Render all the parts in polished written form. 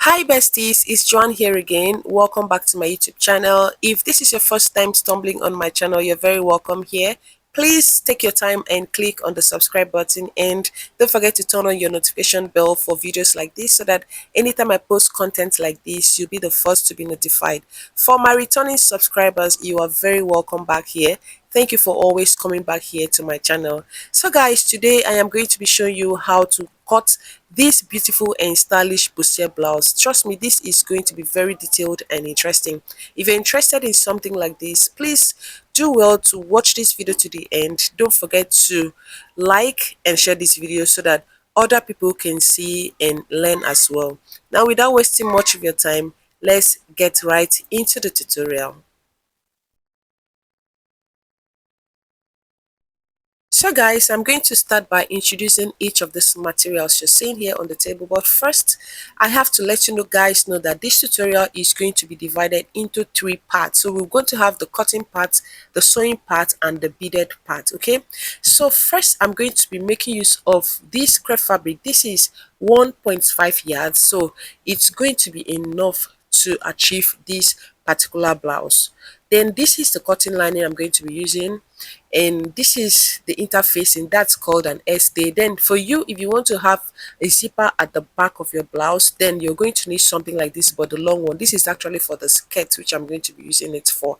Hi besties, it's Joan here again. Welcome back to my YouTube channel. If this is your first time stumbling on my channel, you're very welcome here. Please take your time and click on the subscribe button, and don't forget to turn on your notification bell for videos like this so that anytime I post content like this, you'll be the first to be notified. For my returning subscribers, you are very welcome back here. Thank you for always coming back here to my channel. So guys, today I am going to be showing you how to cut this beautiful and stylish bustier blouse. Trust me, this is going to be very detailed and interesting. If you're interested in something like this, please do well to watch this video to the end. Don't forget to like and share this video so that other people can see and learn as well. Now, without wasting much of your time, let's get right into the tutorial. So guys, I'm going to start by introducing each of these materials you're seeing here on the table. But first, I have to let you guys know that this tutorial is going to be divided into three parts. So we're going to have the cutting part, the sewing part, and the beaded part. Okay. So first, I'm going to be making use of this crepe fabric. This is 1.5 yards. So it's going to be enough to achieve this particular blouse. Then this is the cotton lining I'm going to be using, and this is the interfacing that's called an S-day. Then for you, if you want to have a zipper at the back of your blouse, then you're going to need something like this, but the long one. This is actually for the skirt, which I'm going to be using it for.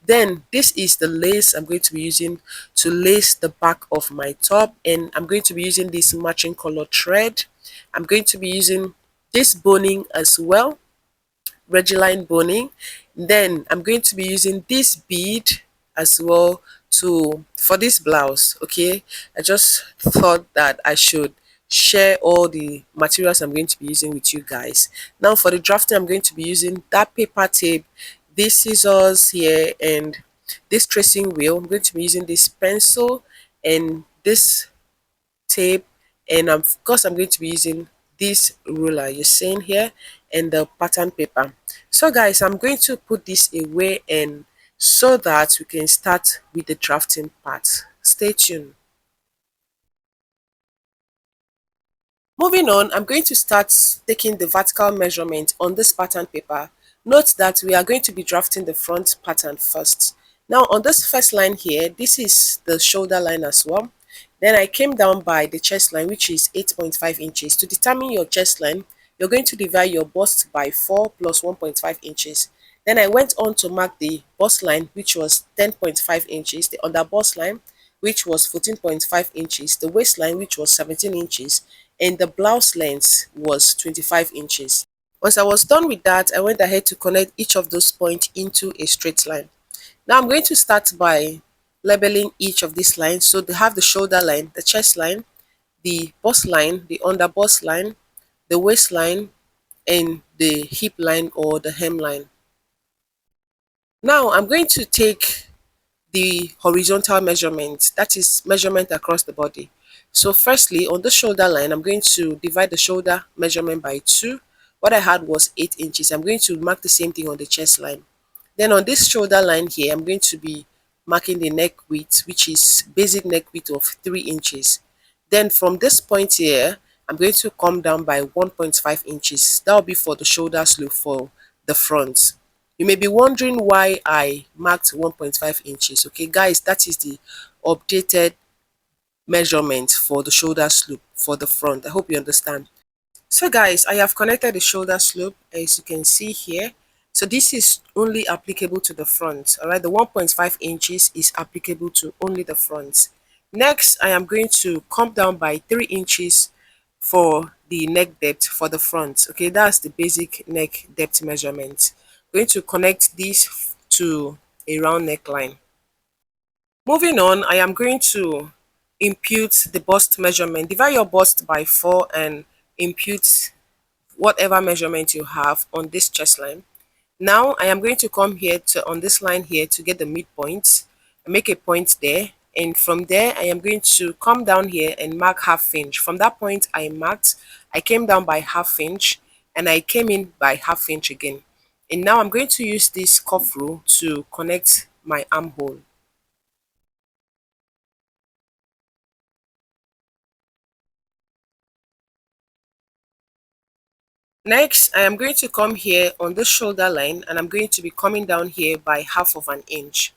Then this is the lace I'm going to be using to lace the back of my top, and I'm going to be using this matching color thread. I'm going to be using this boning as well, Regiline boning. Then I'm going to be using this bead as well to for this blouse. Okay, I just thought that I should share all the materials I'm going to be using with you guys. Now for the drafting, I'm going to be using that paper tape, these scissors here, and this tracing wheel. I'm going to be using this pencil and this tape, and of course I'm going to be using this ruler you're seeing here and the pattern paper. So guys, I'm going to put this away and so that we can start with the drafting part. Stay tuned. Moving on, I'm going to start taking the vertical measurement on this pattern paper. Note that we are going to be drafting the front pattern first. Now on this first line here, this is the shoulder line as well. Then I came down by the chest line, which is 8.5 inches. To determine your chest line, you're going to divide your bust by 4 plus 1.5 inches. Then I went on to mark the bust line, which was 10.5 inches, the under bust line, which was 14.5 inches, the waistline, which was 17 inches, and the blouse length was 25 inches. Once I was done with that, I went ahead to connect each of those points into a straight line. Now I'm going to start by labeling each of these lines. So they have the shoulder line, the chest line, the bust line, the under bust line, the waistline, and the hip line or the hemline. Now I'm going to take the horizontal measurement, that is measurement across the body. So firstly, on the shoulder line, I'm going to divide the shoulder measurement by 2. What I had was 8 inches. I'm going to mark the same thing on the chest line. Then on this shoulder line here, I'm going to be marking the neck width, which is basic neck width of 3 inches. Then from this point here, I'm going to come down by 1.5 inches. That will be for the shoulder slope for the front. You may be wondering why I marked 1.5 inches. Okay, guys, that is the updated measurement for the shoulder slope for the front. I hope you understand. So guys, I have connected the shoulder slope as you can see here. So this is only applicable to the front. All right, the 1.5 inches is applicable to only the front. Next, I am going to come down by 3 inches for the neck depth for the front. Okay, that's the basic neck depth measurement. Going to connect this to a round neckline. Moving on, I am going to impute the bust measurement. Divide your bust by 4 and impute whatever measurement you have on this chest line. Now I am going to come here to on this line here to get the midpoint and make a point there, and from there I am going to come down here and mark half inch. From that point I marked, I came down by half inch and I came in by half inch again. And now I'm going to use this cuff rule to connect my armhole. Next, I am going to come here on the shoulder line and I'm going to be coming down here by half of an inch.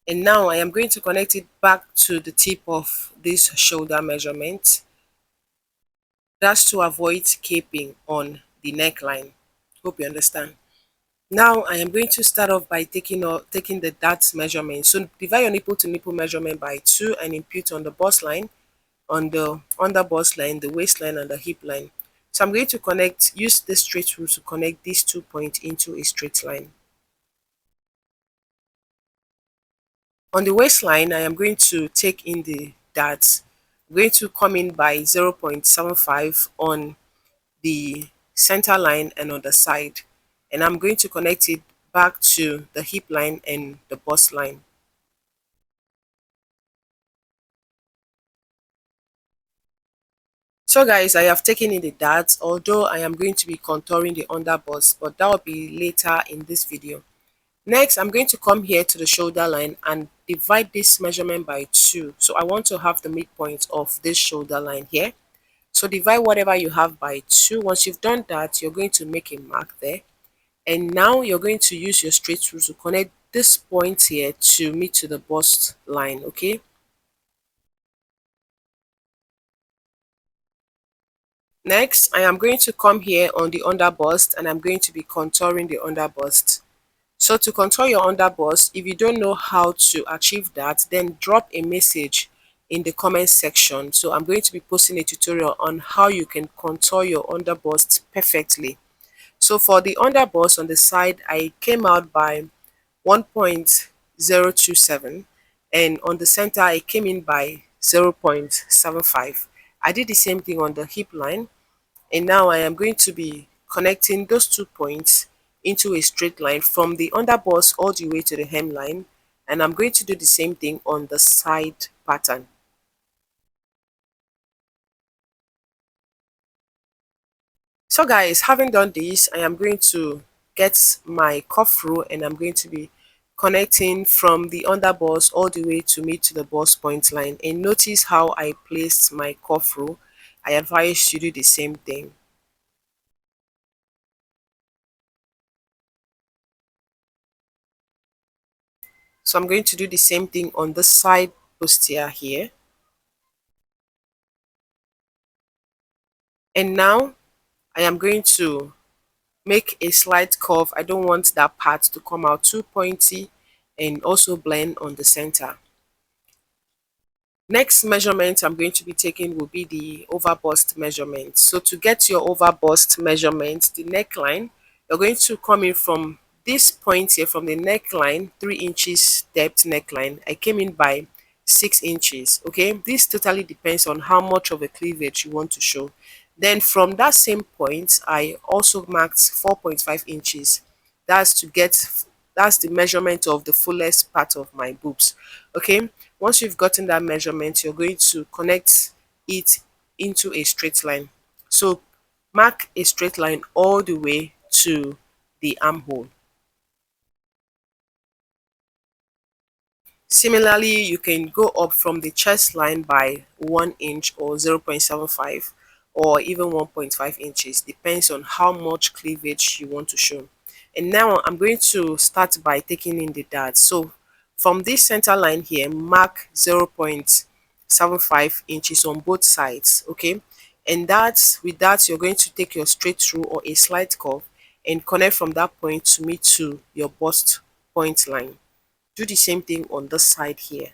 And now I am going to connect it back to the tip of this shoulder measurement. That's to avoid caping on the neckline. Hope you understand. Now I am going to start off by taking the dart measurement. So divide your nipple to nipple measurement by 2 and impute on the bust line, on the under bust line, the waistline and the hip line. So I'm going to use this straight rule to connect these 2 points into a straight line. On the waistline, I am going to take in the darts. I'm going to come in by 0.75 on the center line and on the side. And I'm going to connect it back to the hip line and the bust line. So guys, I have taken in the darts, although I am going to be contouring the under bust, but that will be later in this video. Next, I'm going to come here to the shoulder line and divide this measurement by 2. So I want to have the midpoint of this shoulder line here. So divide whatever you have by 2. Once you've done that, you're going to make a mark there. And now you're going to use your straight rule to connect this point here to meet to the bust line, okay? Next, I am going to come here on the under bust and I'm going to be contouring the under bust. So to contour your under bust, if you don't know how to achieve that, then drop a message in the comment section. So I'm going to be posting a tutorial on how you can contour your under bust perfectly. So for the under bust on the side, I came out by 1.027 and on the center I came in by 0.75. I did the same thing on the hip line, and now I am going to be connecting those 2 points into a straight line from the underbust all the way to the hemline, and I'm going to do the same thing on the side pattern. So guys, having done this, I am going to get my cuff rule and I'm going to be connecting from the underbust all the way to meet to the bust point line, and notice how I placed my cuff rule. I advise you do the same thing. So I'm going to do the same thing on the side bustier here. And now I am going to make a slight curve. I don't want that part to come out too pointy and also blend on the center. Next measurement I'm going to be taking will be the over bust measurement. So to get your over bust measurement, the neckline, you're going to come in from this point here, from the neckline, 3 inches depth neckline. I came in by 6 inches. Okay, this totally depends on how much of a cleavage you want to show. Then from that same point, I also marked 4.5 inches. That's to get, that's the measurement of the fullest part of my boobs. Okay, once you've gotten that measurement, you're going to connect it into a straight line. So mark a straight line all the way to the armhole. Similarly, you can go up from the chest line by 1 inch or 0.75 or even 1.5 inches, depends on how much cleavage you want to show. And now I'm going to start by taking in the dart. So from this center line here, mark 0.75 inches on both sides, okay? And with that, you're going to take your straight through or a slight curve and connect from that point to meet to your bust point line. Do the same thing on this side here.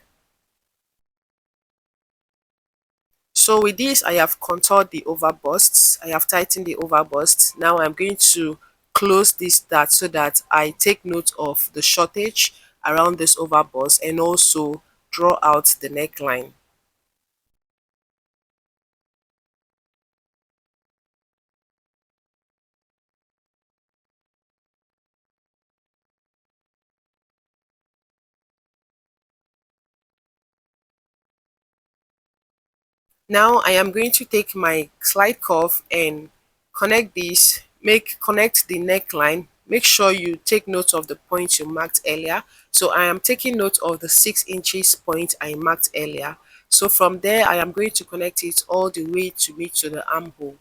So with this, I have contoured the over busts, I have tightened the over bust. Now I'm going to close this dart so that I take note of the shortage around this over bust and also draw out the neckline. Now I am going to take my slight curve and connect the neckline. Make sure you take note of the point you marked earlier. So I am taking note of the 6 inches point I marked earlier. So from there, I am going to connect it all the way to meet to the armhole.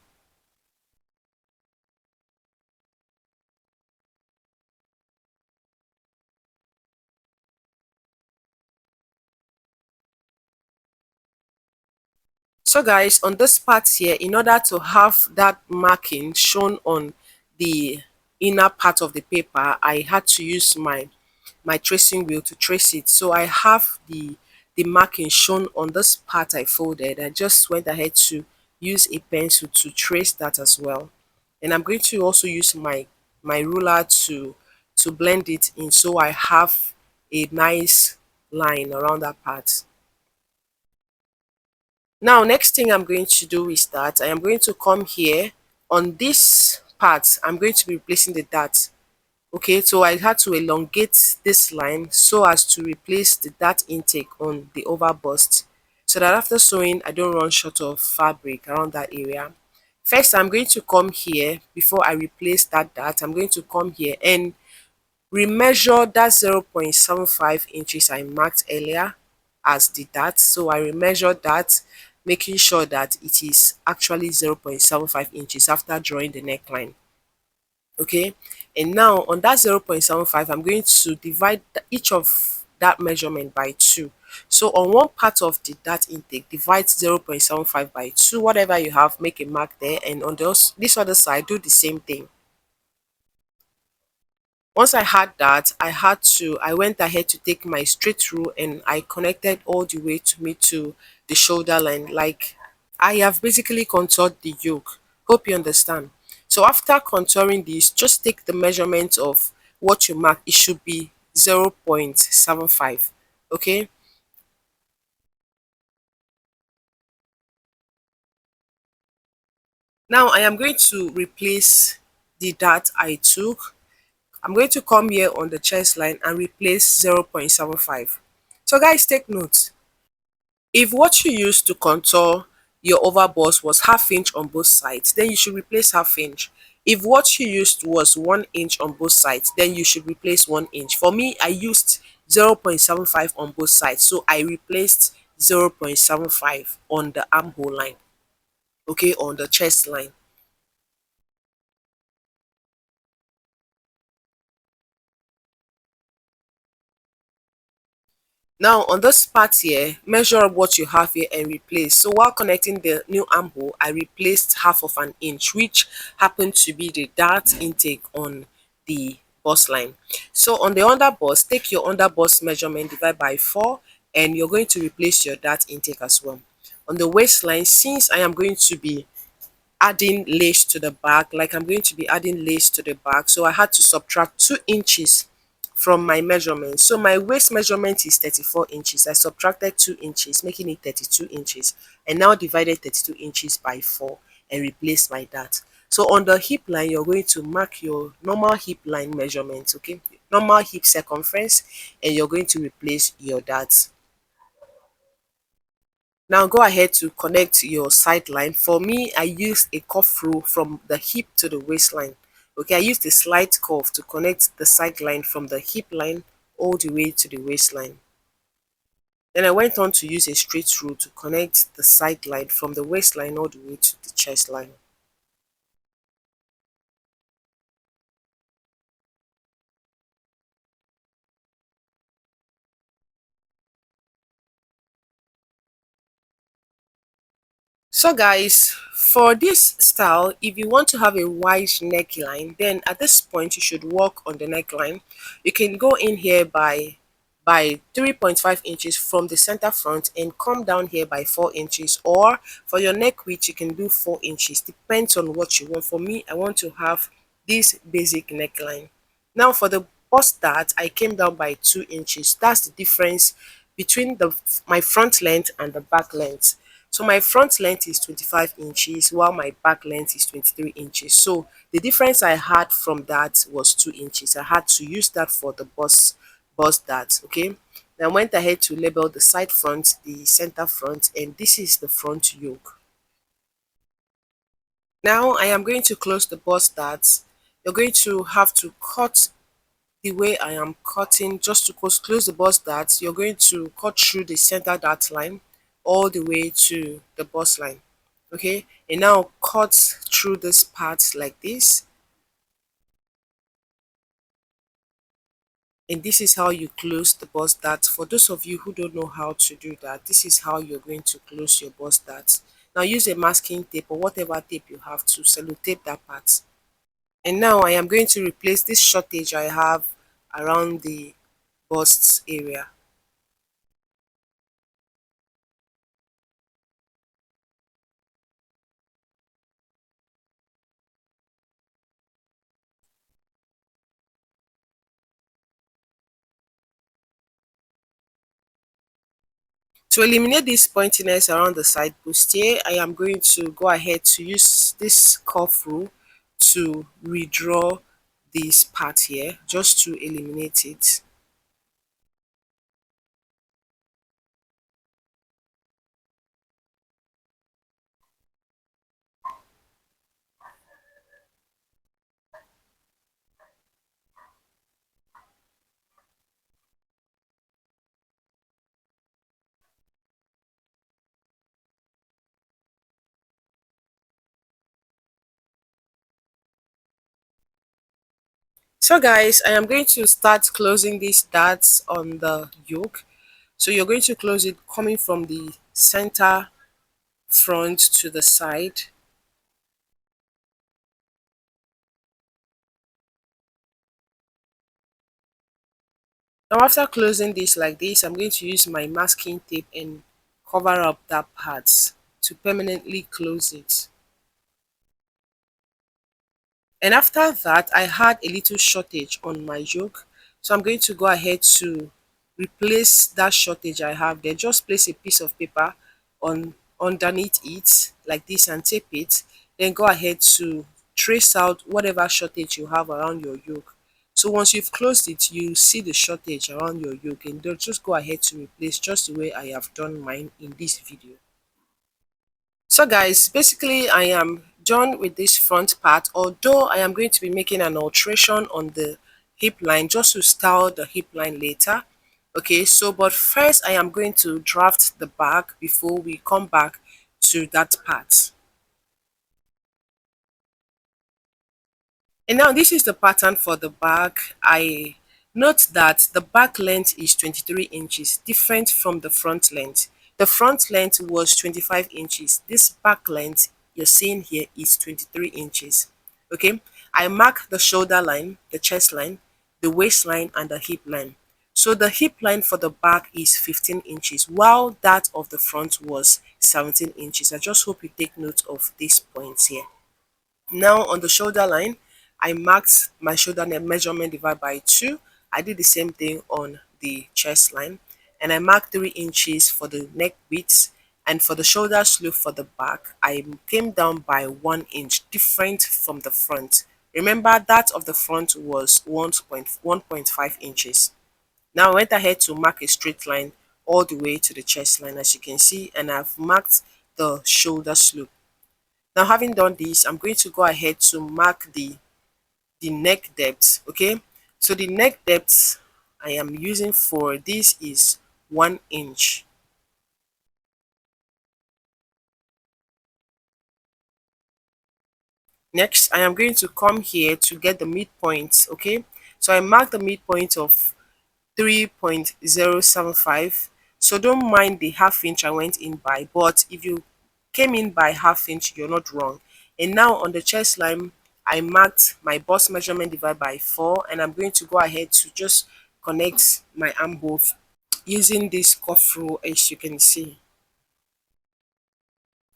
So guys, on this part here, in order to have that marking shown on the inner part of the paper, I had to use my tracing wheel to trace it. So I have the marking shown on this part I folded. I just went ahead to use a pencil to trace that as well. And I'm going to also use my ruler to blend it in, so I have a nice line around that part. Now, next thing I'm going to do is that I am going to come here on this part. I'm going to be replacing the dart. Okay, so I had to elongate this line so as to replace the dart intake on the over bust, so that after sewing I don't run short of fabric around that area. First, I'm going to come here before I replace that dart. I'm going to come here and remeasure that 0.75 inches I marked earlier as the dart. So I remeasure that, making sure that it is actually 0.75 inches after drawing the neckline. Okay, and now on that 0.75, I'm going to divide each of that measurement by 2. So on one part of the dart intake, divide 0.75 by 2, whatever you have, make a mark there, and on this other side, do the same thing. Once I had that, I went ahead to take my straight rule and I connected all the way to me to the shoulder line. Like, I have basically contoured the yoke. Hope you understand. So after contouring this, just take the measurement of what you mark. It should be 0.75. Okay. Now I am going to replace the dart I took. I'm going to come here on the chest line and replace 0.75. So guys, take note. If what you used to contour your overbust was half inch on both sides, then you should replace half inch. If what you used was 1 inch on both sides, then you should replace 1 inch. For me, I used 0.75 on both sides, so I replaced 0.75 on the armhole line, okay, on the chest line. Now on this part here, measure up what you have here and replace. So while connecting the new armhole, I replaced half of an inch, which happened to be the dart intake on the bust line. So on the underbust, take your underbust measurement, divide by 4, and you're going to replace your dart intake as well. On the waistline, since I am going to be adding lace to the back, like I'm going to be adding lace to the back, so I had to subtract 2 inches from my measurement. So my waist measurement is 34 inches. I subtracted 2 inches, making it 32 inches, and now divided 32 inches by 4 and replaced by that. So on the hip line, you're going to mark your normal hip line measurement, okay, normal hip circumference, and you're going to replace your that. Now go ahead to connect your side line. For me, I used a cuff rule from the hip to the waistline. Okay, I used a slight curve to connect the side line from the hip line all the way to the waistline. Then I went on to use a straight rule to connect the side line from the waistline all the way to the chest line. So guys, for this style, if you want to have a wide neckline, then at this point you should work on the neckline. You can go in here by 3.5 inches from the center front and come down here by 4 inches, or for your neck width you can do 4 inches, depends on what you want. For me, I want to have this basic neckline. Now for the bust dart, I came down by 2 inches. That's the difference between my front length and the back length. So my front length is 25 inches while my back length is 23 inches. So the difference I had from that was 2 inches. I had to use that for the bust dart, okay. Then I went ahead to label the side front, the center front, and this is the front yoke. Now I am going to close the bust dart. You're going to have to cut the way I am cutting. Just to close the bust dart, you're going to cut through the center dart line all the way to the bust line, okay, and now cut through this part like this, and this is how you close the bust dart. For those of you who don't know how to do that, this is how you're going to close your bust dart. Now use a masking tape or whatever tape you have to sellotape that part. And now I am going to replace this shortage I have around the bust area. To eliminate this pointiness around the side bustier, I am going to go ahead to use this curve rule to redraw this part here just to eliminate it. So guys, I am going to start closing these darts on the yoke. So you're going to close it coming from the center front to the side. Now after closing this like this, I'm going to use my masking tape and cover up that part to permanently close it. And after that, I had a little shortage on my yoke. So I'm going to go ahead to replace that shortage I have there. Just place a piece of paper on underneath it like this and tape it. Then go ahead to trace out whatever shortage you have around your yoke. So once you've closed it, you see the shortage around your yoke and then just go ahead to replace just the way I have done mine in this video. So guys, basically I am done with this front part, although I am going to be making an alteration on the hip line just to style the hip line later. Okay, so but first I am going to draft the back before we come back to that part. And now this is the pattern for the back. I note that the back length is 23 inches, different from the front length. The front length was 25 inches. This back length you're seeing here is 23 inches. Okay, I mark the shoulder line, the chest line, the waistline, and the hip line. So the hip line for the back is 15 inches, while that of the front was 17 inches. I just hope you take note of these points here. Now on the shoulder line, I marked my shoulder measurement divided by 2. I did the same thing on the chest line, and I marked 3 inches for the neck width, and for the shoulder slope for the back, I came down by 1 inch, different from the front. Remember that of the front was 1.5 inches. Now I went ahead to mark a straight line all the way to the chest line as you can see, and I've marked the shoulder slope. Now having done this, I'm going to go ahead to mark the neck depth. Okay, so the neck depth I am using for this is 1 inch. Next I am going to come here to get the midpoint. Okay, so I mark the midpoint of 3.075. So don't mind the half inch I went in by, but if you came in by half inch, you're not wrong. And now on the chest line, I marked my bust measurement divided by 4, and I'm going to go ahead to just connect my arm hole using this cuff rule as you can see.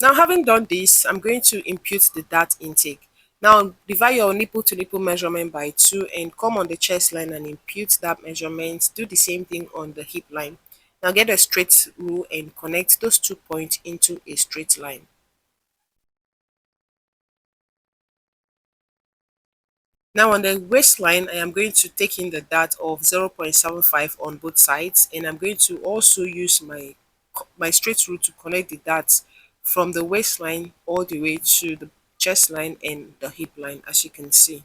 Now having done this, I'm going to impute the dart intake. Now divide your nipple to nipple measurement by 2 and come on the chest line and impute that measurement. Do the same thing on the hip line. Now get a straight rule and connect those 2 points into a straight line. Now on the waistline, I am going to take in the dart of 0.75 on both sides, and I'm going to also use my straight rule to connect the darts from the waistline all the way to the chest line and the hip line as you can see.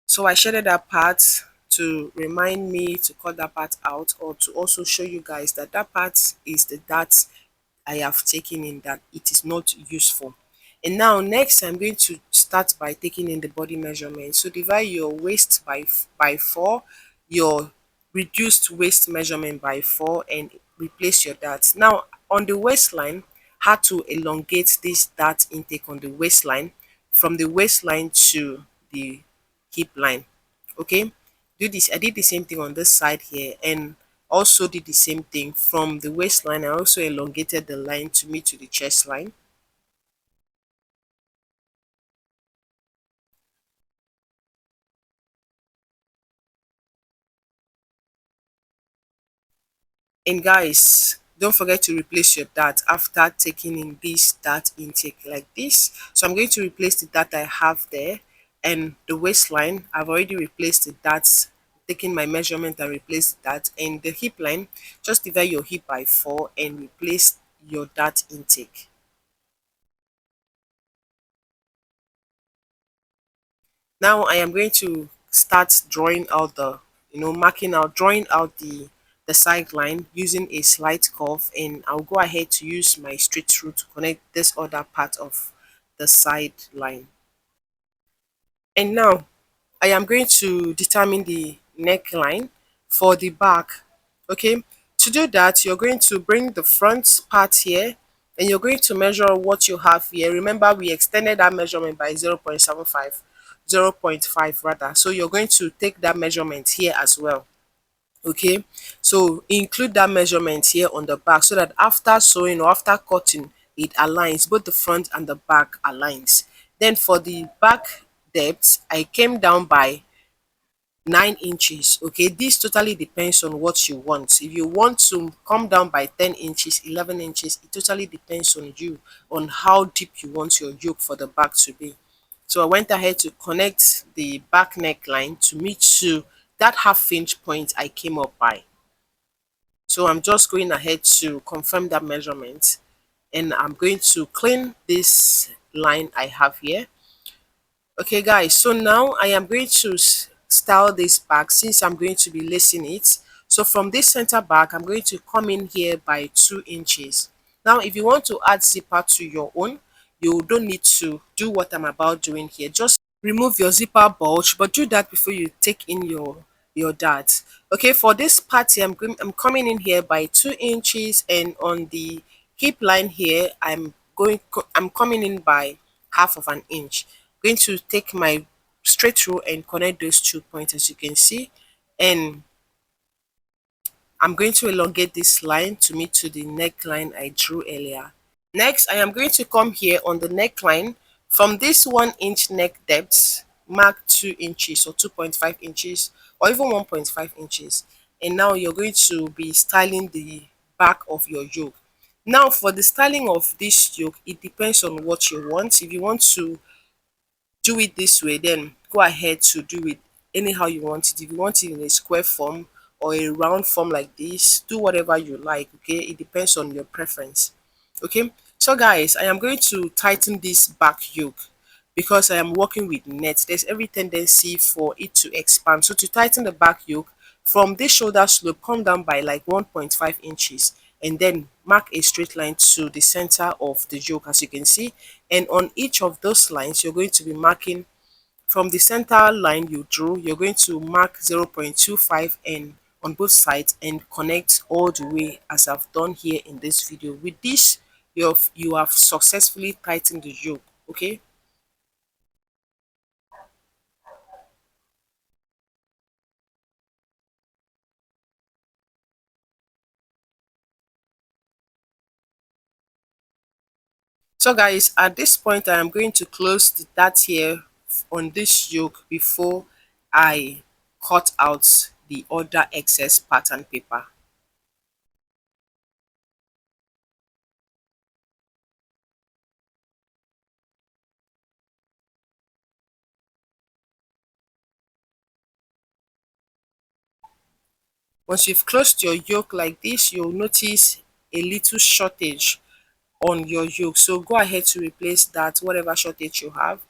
So I shaded that part to remind me to cut that part out, or to also show you guys that that part is the dart I have taken in that it is not useful. And now next I'm going to start by taking in the body measurement. So divide your waist by 4, your reduced waist measurement by 4, and replace your darts. Now on the waistline, how to elongate this dart intake on the waistline from the waistline to the hip line. Okay, do this. I did the same thing on this side here, and also did the same thing from the waistline. I also elongated the line to meet to the chest line. And guys, don't forget to replace your dart after taking in this dart intake like this. So I'm going to replace the dart I have there, and the waistline I've already replaced the darts, taking my measurement and replaced that. And the hip line, just divide your hip by 4 and replace your dart intake. Now I am going to start drawing out the, marking out, drawing out the side line using a slight curve, and I'll go ahead to use my straight rule to connect this other part of the side line. And now I am going to determine the neckline for the back. Okay, to do that, you're going to bring the front part here, and you're going to measure what you have here. Remember, we extended that measurement by 0.75, 0.5 rather. So you're going to take that measurement here as well. Okay, so include that measurement here on the back so that after sewing or after cutting, it aligns, both the front and the back aligns. Then for the back depth, I came down by 9 inches. Okay, this totally depends on what you want. If you want to come down by 10 inches, 11 inches, it totally depends on you, on how deep you want your yoke for the back to be. So I went ahead to connect the back neckline to meet to that half-inch point I came up by. So I'm just going ahead to confirm that measurement, and I'm going to clean this line I have here. Okay guys, so now I am going to style this back since I'm going to be lacing it. So from this center back, I'm going to come in here by 2 inches. Now if you want to add zipper to your own, you don't need to do what I'm about doing here. Just remove your zipper bulge, but do that before you take in your dart. Okay, for this part here, I'm coming in here by 2 inches, and on the hip line here, I'm coming in by half of an inch. Going to take my straight rule and connect those 2 points, as you can see, and I'm going to elongate this line to meet to the neckline I drew earlier. Next, I am going to come here on the neckline. From this 1 inch neck depth, mark 2 inches or 2.5 inches or even 1.5 inches. And now you're going to be styling the back of your yoke. Now for the styling of this yoke, it depends on what you want. If you want to do it this way, then go ahead to do it anyhow you want it. If you want it in a square form or a round form like this, do whatever you like. Okay, it depends on your preference. Okay, so guys, I am going to tighten this back yoke because I am working with net. There's every tendency for it to expand. So to tighten the back yoke, from this shoulder slope, come down by like 1.5 inches and then mark a straight line to the center of the yoke, as you can see. And on each of those lines, you're going to be marking from the center line you drew, you're going to mark 0.25 and on both sides and connect all the way as I've done here in this video. With this, you have successfully tightened the yoke. Okay, so guys, at this point I am going to close the dart here on this yoke before I cut out the other excess pattern paper. Once you've closed your yoke like this, you'll notice a little shortage on your yoke. So go ahead to replace that, whatever shortage you have.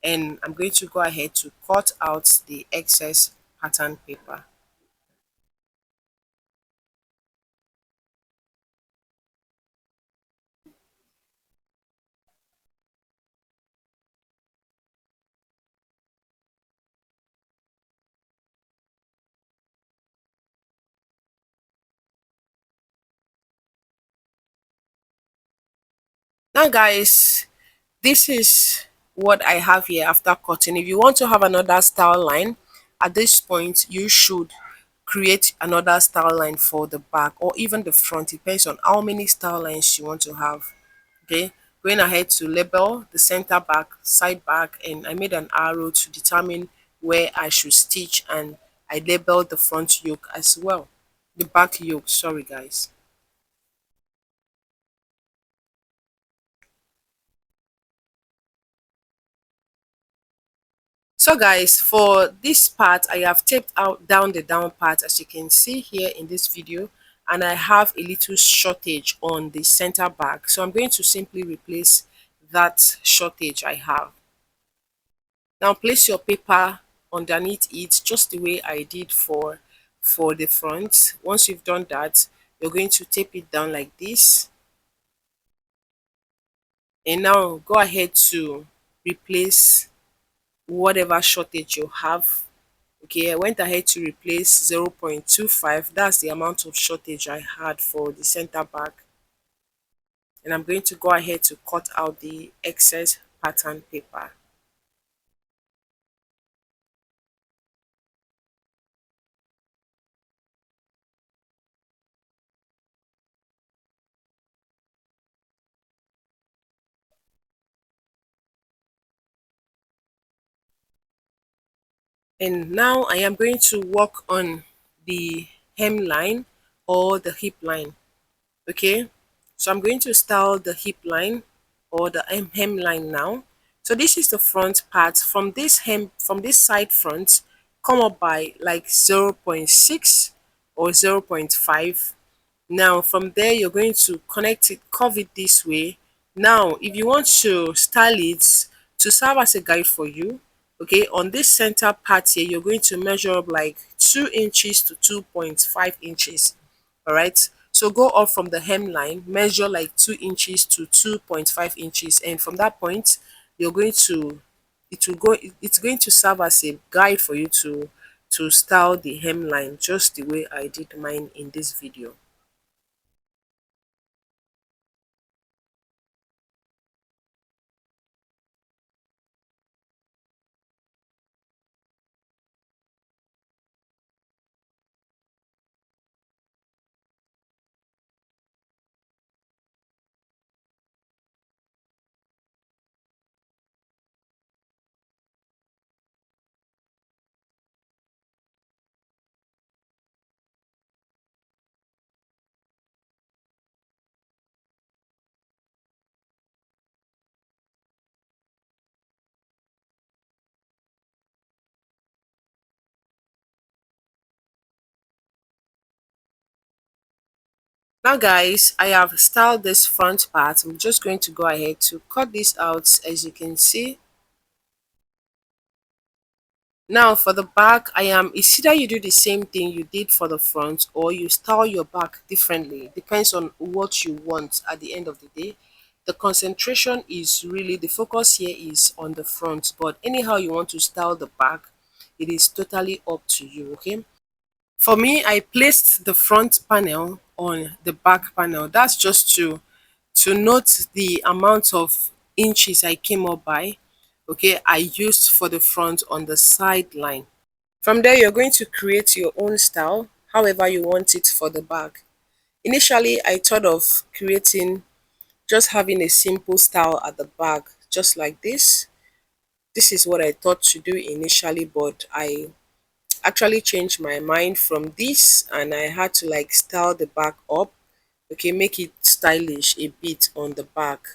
And I'm going to go ahead to cut out the excess pattern paper. Now guys, this is what I have here after cutting. If you want to have another style line at this point, you should create another style line for the back or even the front. Depends on how many style lines you want to have. Okay, going ahead to label the center back, side back, and I made an arrow to determine where I should stitch, and I labeled the front yoke as well, the back yoke, sorry guys. So guys, for this part, I have taped out down the down part as you can see here in this video, and I have a little shortage on the center back. So I'm going to simply replace that shortage I have. Now place your paper underneath it just the way I did for the front. Once you've done that, you're going to tape it down like this. And now go ahead to replace whatever shortage you have. Okay, I went ahead to replace 0.25. That's the amount of shortage I had for the center back. And I'm going to go ahead to cut out the excess pattern paper. And now I am going to work on the hemline or the hip line. Okay, so I'm going to style the hip line or the hemline now. So this is the front part. From this from this side front, come up by like 0.6 or 0.5. Now from there you're going to connect it, curve it this way. Now if you want to style it to serve as a guide for you, okay, on this center part here you're going to measure up like 2 inches to 2.5 inches. All right, so go up from the hemline, measure like 2 inches to 2.5 inches, and from that point you're going to, it's going to serve as a guide for you to style the hemline just the way I did mine in this video. Now guys, I have styled this front part. I'm just going to go ahead to cut this out as you can see. Now for the back, it's either you do the same thing you did for the front or you style your back differently. It depends on what you want at the end of the day. The concentration is really, the focus here is on the front, but anyhow you want to style the back, it is totally up to you, okay? For me, I placed the front panel on the back panel. That's just to note the amount of inches I came up by. Okay, I used for the front on the side line. From there, you're going to create your own style, however you want it for the back. Initially, I thought of creating just having a simple style at the back, just like this. This is what I thought to do initially, but I actually changed my mind from this and I had to like style the back up, okay, make it stylish a bit on the back.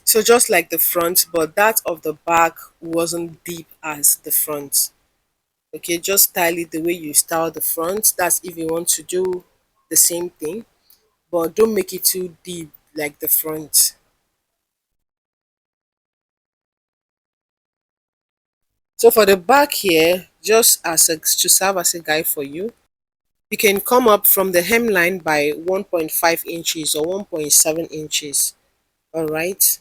So just like the front, but that of the back wasn't deep as the front. Okay, just style it the way you style the front. That's if you want to do the same thing, but don't make it too deep like the front. So for the back here, just as a to serve as a guide for you, you can come up from the hemline by 1.5 inches or 1.7 inches. All right.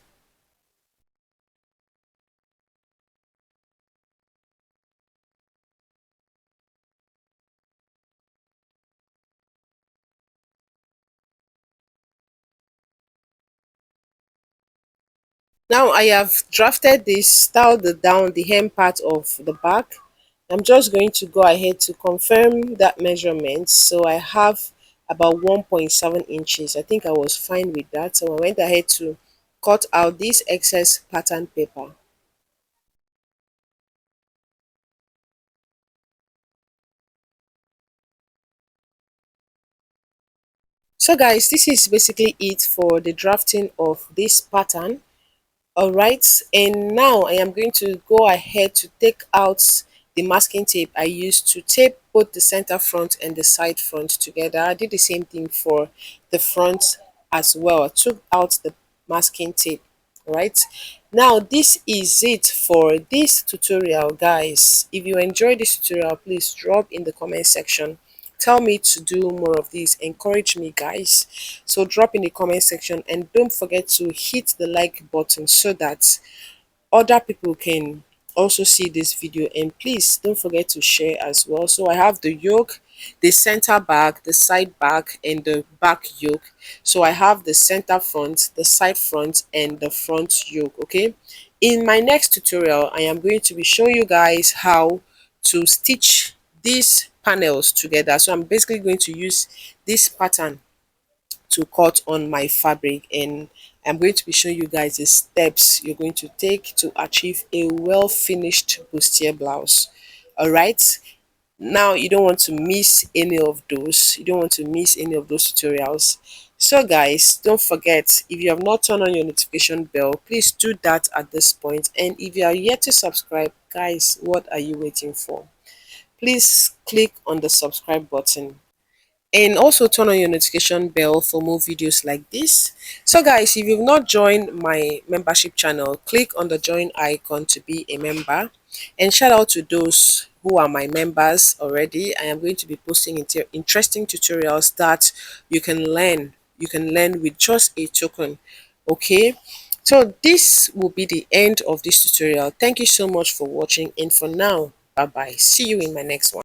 Now I have drafted this, styled down the hem part of the back. I'm just going to go ahead to confirm that measurement. So I have about 1.7 inches. I think I was fine with that. So I went ahead to cut out this excess pattern paper. So guys, this is basically it for the drafting of this pattern. All right, and now I am going to go ahead to take out the masking tape I used to tape both the center front and the side front together. I did the same thing for the front as well. I took out the masking tape. All right, now this is it for this tutorial, guys. If you enjoyed this tutorial, please drop in the comment section, tell me to do more of these, encourage me, guys. So drop in the comment section and don't forget to hit the like button so that other people can also see this video, and please don't forget to share as well. So I have the yoke, the center back, the side back, and the back yoke. So I have the center front, the side front, and the front yoke. Okay, in my next tutorial I am going to be showing you guys how to stitch these panels together. So I'm basically going to use this pattern to cut on my fabric, and I'm going to be showing you guys the steps you're going to take to achieve a well finished bustier blouse. All right, now you don't want to miss any of those, tutorials. So guys, don't forget, if you have not turned on your notification bell, please do that at this point. And if you are yet to subscribe, guys, what are you waiting for? Please click on the subscribe button and also turn on your notification bell for more videos like this. So guys, if you've not joined my membership channel, click on the join icon to be a member. And shout out to those who are my members already. I am going to be posting interesting tutorials that you can learn with just a token. Okay, so this will be the end of this tutorial. Thank you so much for watching, and for now, bye bye, see you in my next one.